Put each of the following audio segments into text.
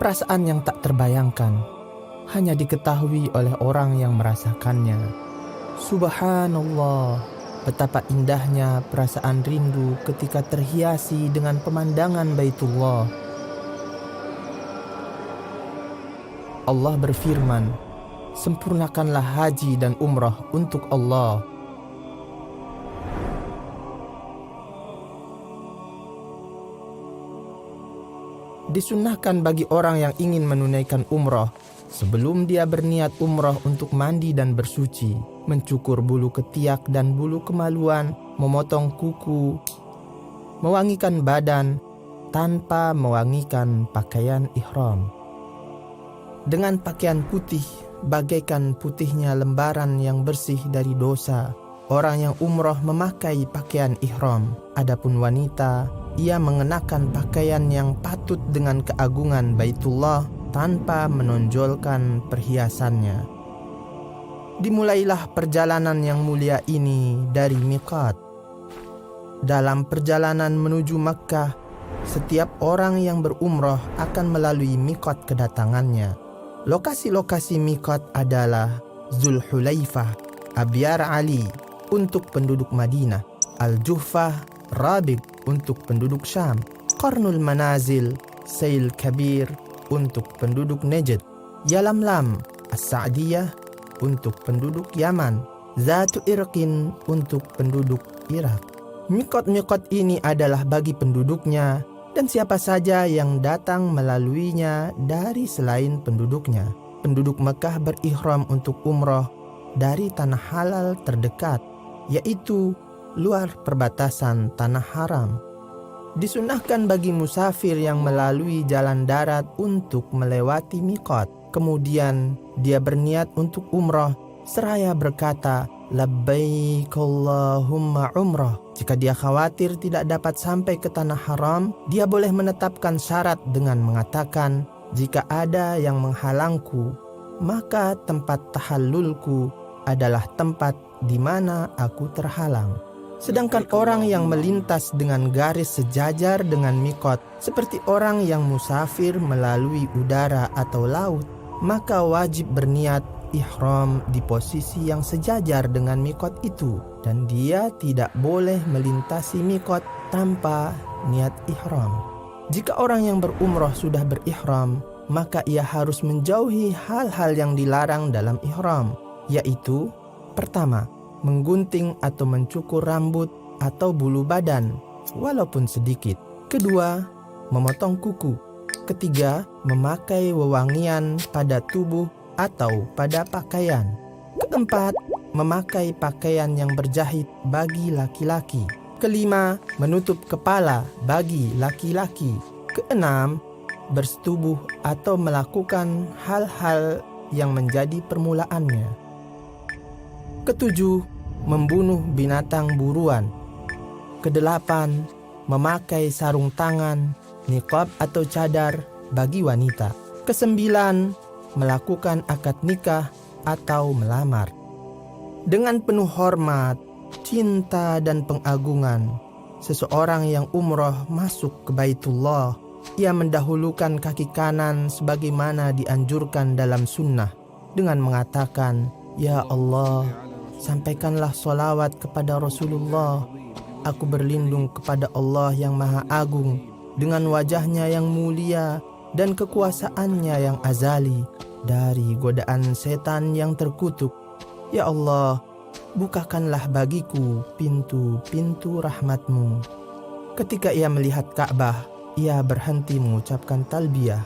perasaan yang tak terbayangkan, hanya diketahui oleh orang yang merasakannya. Subhanallah, betapa indahnya perasaan rindu ketika terhiasi dengan pemandangan Baitullah. Allah berfirman, sempurnakanlah haji dan umrah untuk Allah. Disunnahkan bagi orang yang ingin menunaikan umrah, sebelum dia berniat umrah untuk mandi dan bersuci, mencukur bulu ketiak dan bulu kemaluan, memotong kuku, mewangikan badan, tanpa mewangikan pakaian ihram. Dengan pakaian putih, bagaikan putihnya lembaran yang bersih dari dosa, orang yang umrah memakai pakaian ihram. Adapun wanita, ia mengenakan pakaian yang patut dengan keagungan Baitullah tanpa menonjolkan perhiasannya. Dimulailah perjalanan yang mulia ini dari miqat. Dalam perjalanan menuju Makkah, setiap orang yang berumrah akan melalui miqat kedatangannya. Lokasi-lokasi miqat adalah Zulhulaifah, Abyar Ali untuk penduduk Madinah, Al-Juhfah, Rabiq untuk penduduk Syam, Qarnul Manazil, Sail Kabir untuk penduduk Najd, Yalamlam, As-Sa'diyah untuk penduduk Yaman, Zatu Irqin untuk penduduk Irak. Miqat-miqat ini adalah bagi penduduknya dan siapa saja yang datang melaluinya dari selain penduduknya. Penduduk Mekah berihram untuk umrah dari tanah halal terdekat, yaitu luar perbatasan tanah haram. Disunahkan bagi musafir yang melalui jalan darat untuk melewati miqat. Kemudian dia berniat untuk umrah seraya berkata, labbaik Allahumma umrah. Jika dia khawatir tidak dapat sampai ke tanah haram, dia boleh menetapkan syarat dengan mengatakan, jika ada yang menghalangku, maka tempat tahallulku adalah tempat di mana aku terhalang. Sedangkan orang yang melintas dengan garis sejajar dengan miqat, seperti orang yang musafir melalui udara atau laut, maka wajib berniat ihram di posisi yang sejajar dengan miqat itu, dan dia tidak boleh melintasi miqat tanpa niat ihram. Jika orang yang berumrah sudah berihram, maka ia harus menjauhi hal-hal yang dilarang dalam ihram, yaitu pertama, menggunting atau mencukur rambut atau bulu badan walaupun sedikit. Kedua, memotong kuku. Ketiga, memakai wewangian pada tubuh atau pada pakaian. Keempat, memakai pakaian yang berjahit bagi laki-laki. Kelima, menutup kepala bagi laki-laki. Keenam, bersetubuh atau melakukan hal-hal yang menjadi permulaannya. Ketujuh, membunuh binatang buruan. Kedelapan, memakai sarung tangan, niqab atau cadar bagi wanita. Kesembilan, melakukan akad nikah atau melamar. Dengan penuh hormat, cinta dan pengagungan, seseorang yang umrah masuk ke Baitullah, ia mendahulukan kaki kanan sebagaimana dianjurkan dalam sunnah dengan mengatakan, Ya Allah, sampaikanlah solawat kepada Rasulullah. Aku berlindung kepada Allah yang Maha Agung dengan wajahnya yang mulia dan kekuasaannya yang azali dari godaan setan yang terkutuk. Ya Allah, bukakanlah bagiku pintu-pintu rahmat-Mu. Ketika ia melihat Ka'bah, ia berhenti mengucapkan talbiyah,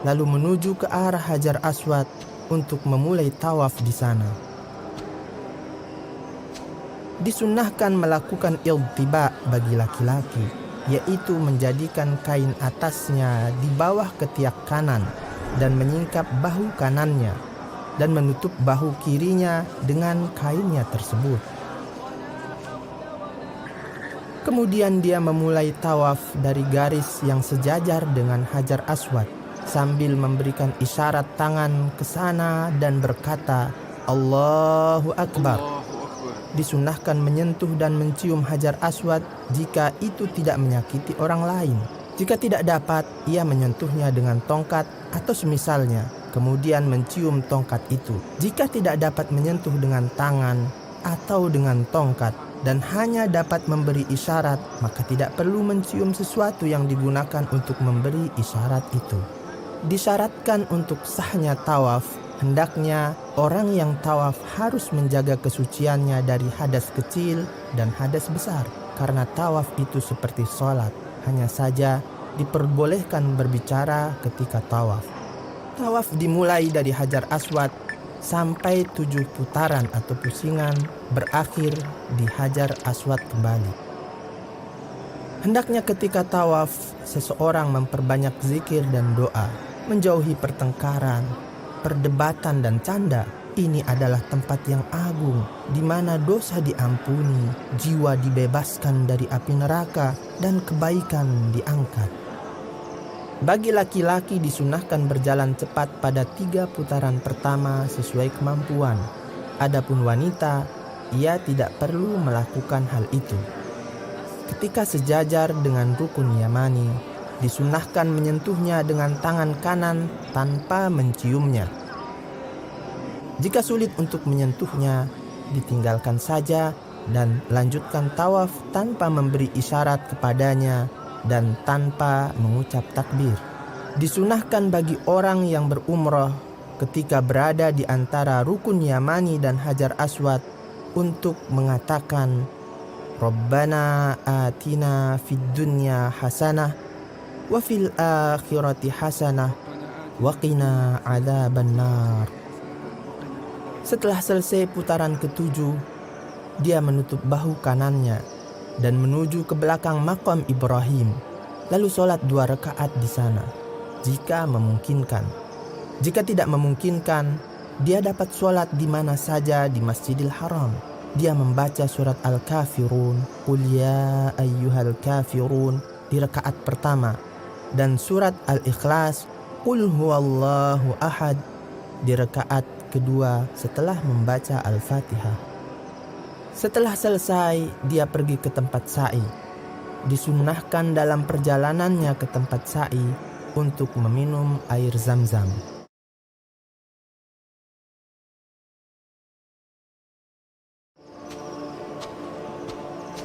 lalu menuju ke arah Hajar Aswad untuk memulai tawaf di sana. Disunnahkan melakukan iltiba bagi laki-laki, yaitu menjadikan kain atasnya di bawah ketiak kanan dan menyingkap bahu kanannya dan menutup bahu kirinya dengan kainnya tersebut. Kemudian dia memulai tawaf dari garis yang sejajar dengan Hajar Aswad sambil memberikan isyarat tangan ke sana dan berkata, Allahu Akbar. Disunnahkan menyentuh dan mencium Hajar Aswad jika itu tidak menyakiti orang lain. Jika tidak dapat, ia menyentuhnya dengan tongkat atau semisalnya, kemudian mencium tongkat itu. Jika tidak dapat menyentuh dengan tangan atau dengan tongkat dan hanya dapat memberi isyarat, maka tidak perlu mencium sesuatu yang digunakan untuk memberi isyarat itu. Disyaratkan untuk sahnya tawaf, hendaknya orang yang tawaf harus menjaga kesuciannya dari hadas kecil dan hadas besar. Karena tawaf itu seperti sholat, hanya saja diperbolehkan berbicara ketika tawaf. Tawaf dimulai dari Hajar Aswad sampai 7 putaran atau pusingan, berakhir di Hajar Aswad kembali. Hendaknya ketika tawaf, seseorang memperbanyak zikir dan doa, menjauhi pertengkaran, perdebatan dan canda. Ini adalah tempat yang agung, di mana dosa diampuni, jiwa dibebaskan dari api neraka, dan kebaikan diangkat. Bagi laki-laki disunahkan berjalan cepat pada 3 putaran pertama sesuai kemampuan. Adapun wanita, ia tidak perlu melakukan hal itu. Ketika sejajar dengan rukun Yamani, disunahkan menyentuhnya dengan tangan kanan tanpa menciumnya. Jika sulit untuk menyentuhnya, ditinggalkan saja dan lanjutkan tawaf tanpa memberi isyarat kepadanya dan tanpa mengucap takbir. Disunahkan bagi orang yang berumrah ketika berada di antara rukun Yamani dan Hajar Aswad untuk mengatakan Rabbana atina fid dunya hasanah wa fil akhirati hasanah wa qina adzabannar. Setelah selesai putaran ke-7, dia menutup bahu kanannya dan menuju ke belakang makam Ibrahim, lalu sholat 2 rakaat di sana, jika memungkinkan. Jika tidak memungkinkan, dia dapat sholat di mana saja di Masjidil Haram. Dia membaca surat Al-Kafirun, Qul ya ayyuhal kafirun di rakaat pertama, dan surat Al-Ikhlas, Qul huwallahu ahad di rakaat kedua setelah membaca Al-Fatihah. Setelah selesai, dia pergi ke tempat sa'i. Disunnahkan dalam perjalanannya ke tempat sa'i untuk meminum air Zam-Zam.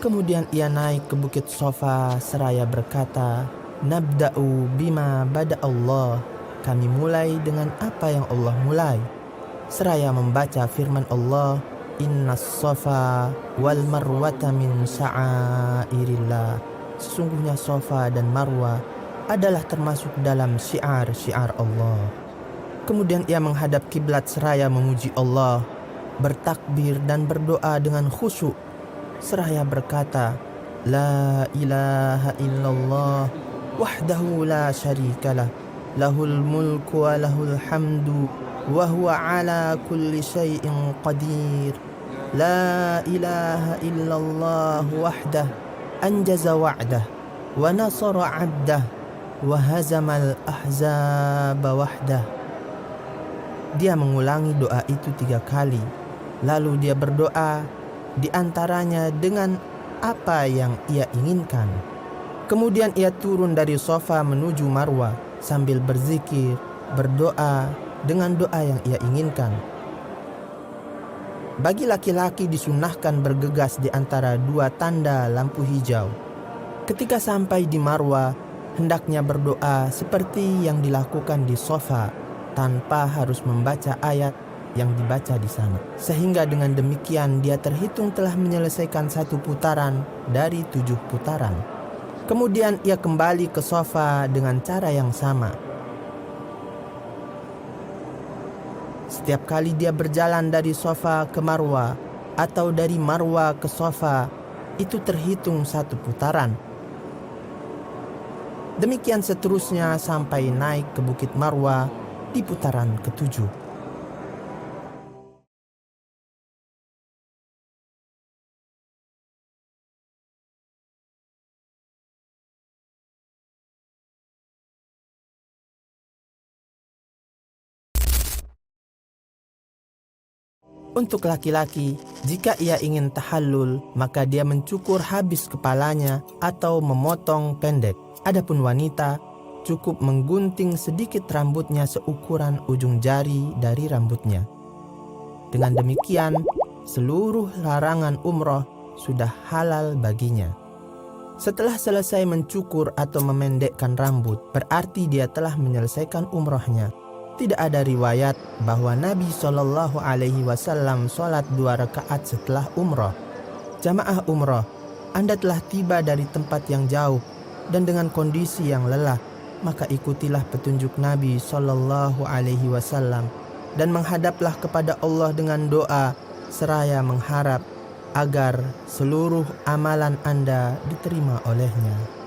Kemudian ia naik ke Bukit Sofa seraya berkata, Nabda'u bima bada Allah. Kami mulai dengan apa yang Allah mulai. Seraya membaca firman Allah, Innas Safa wal Marwata min sya'airillah. Sesungguhnya Safa dan Marwa adalah termasuk dalam syiar-syiar Allah. Kemudian ia menghadap kiblat seraya memuji Allah, bertakbir dan berdoa dengan khusyuk, seraya berkata, La ilaha illallah wahdahu la syarikalah, lahul mulku wa lahul hamdu wa huwa ala kulli syai'in qadir. La ilaha illallah wahdah anjaza wa'dah wa nasara 'abdah wa hazamal ahzaba wahdah. Dia mengulangi doa itu 3 kali. Lalu dia berdoa di antaranya dengan apa yang ia inginkan. Kemudian ia turun dari sofa menuju Marwa sambil berzikir, berdoa dengan doa yang ia inginkan. Bagi laki-laki disunahkan bergegas di antara 2 tanda lampu hijau. Ketika sampai di Marwa, hendaknya berdoa seperti yang dilakukan di sofa tanpa harus membaca ayat yang dibaca di sana. Sehingga dengan demikian dia terhitung telah menyelesaikan 1 putaran dari 7 putaran. Kemudian ia kembali ke sofa dengan cara yang sama. Setiap kali dia berjalan dari sofa ke Marwa atau dari Marwa ke sofa, itu terhitung 1 putaran. Demikian seterusnya sampai naik ke Bukit Marwa di putaran ke-7. Untuk laki-laki, jika ia ingin tahallul, maka dia mencukur habis kepalanya atau memotong pendek. Adapun wanita cukup menggunting sedikit rambutnya seukuran ujung jari dari rambutnya. Dengan demikian, seluruh larangan umroh sudah halal baginya. Setelah selesai mencukur atau memendekkan rambut, berarti dia telah menyelesaikan umrohnya. Tidak ada riwayat bahwa Nabi SAW sholat 2 rakaat setelah umroh. Jamaah umroh, Anda telah tiba dari tempat yang jauh dan dengan kondisi yang lelah, maka ikutilah petunjuk Nabi SAW dan menghadaplah kepada Allah dengan doa seraya mengharap agar seluruh amalan Anda diterima olehnya.